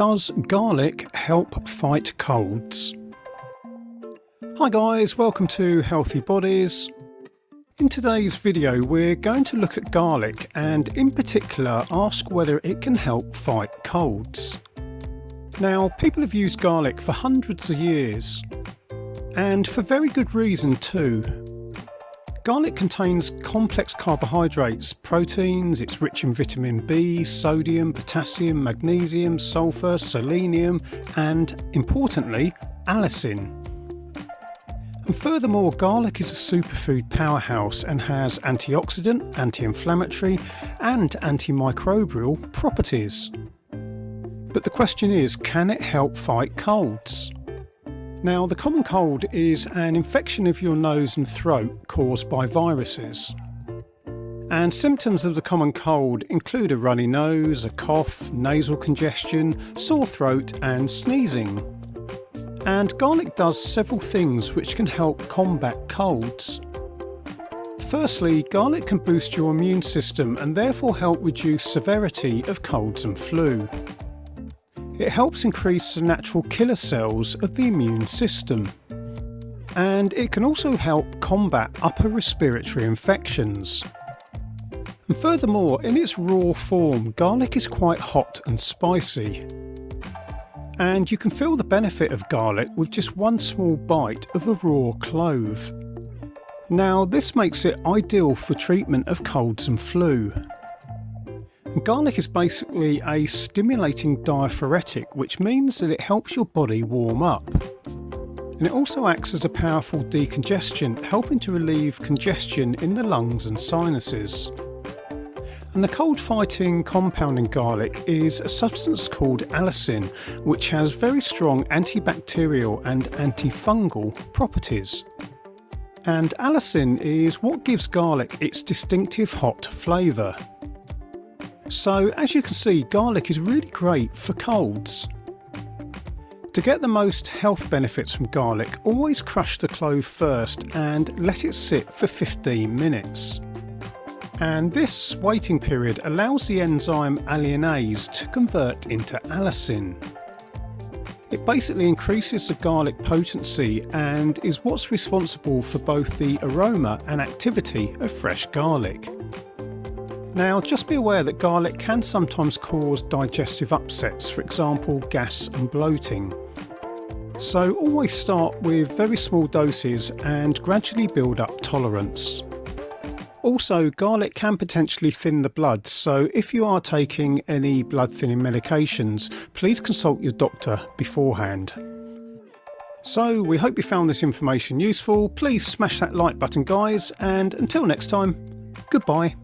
Does garlic help fight colds? Hi guys, welcome to Healthy Bodies. In today's video we're going to look at garlic and in particular ask whether it can help fight colds. Now, people have used garlic for hundreds of years, and for very good reason too. Garlic contains complex carbohydrates, proteins, it's rich in vitamin B, sodium, potassium, magnesium, sulfur, selenium and, importantly, allicin. And furthermore, garlic is a superfood powerhouse and has antioxidant, anti-inflammatory and antimicrobial properties. But the question is, can it help fight colds? Now, the common cold is an infection of your nose and throat caused by viruses. And symptoms of the common cold include a runny nose, a cough, nasal congestion, sore throat and sneezing. And garlic does several things which can help combat colds. Firstly, garlic can boost your immune system and therefore help reduce severity of colds and flu. It helps increase the natural killer cells of the immune system. And it can also help combat upper respiratory infections. And furthermore, in its raw form, garlic is quite hot and spicy. And you can feel the benefit of garlic with just one small bite of a raw clove. Now, this makes it ideal for treatment of colds and flu. Garlic is basically a stimulating diaphoretic, which means that it helps your body warm up. And it also acts as a powerful decongestant, helping to relieve congestion in the lungs and sinuses. And the cold-fighting compound in garlic is a substance called allicin, which has very strong antibacterial and antifungal properties. And allicin is what gives garlic its distinctive hot flavour. So, as you can see, garlic is really great for colds. To get the most health benefits from garlic, always crush the clove first and let it sit for 15 minutes. And this waiting period allows the enzyme alliinase to convert into allicin. It basically increases the garlic potency and is what's responsible for both the aroma and activity of fresh garlic. Now, just be aware that garlic can sometimes cause digestive upsets, for example gas and bloating. So always start with very small doses and gradually build up tolerance. Also, garlic can potentially thin the blood, so if you are taking any blood thinning medications, please consult your doctor beforehand. So we hope you found this information useful. Please smash that like button guys, and until next time, goodbye.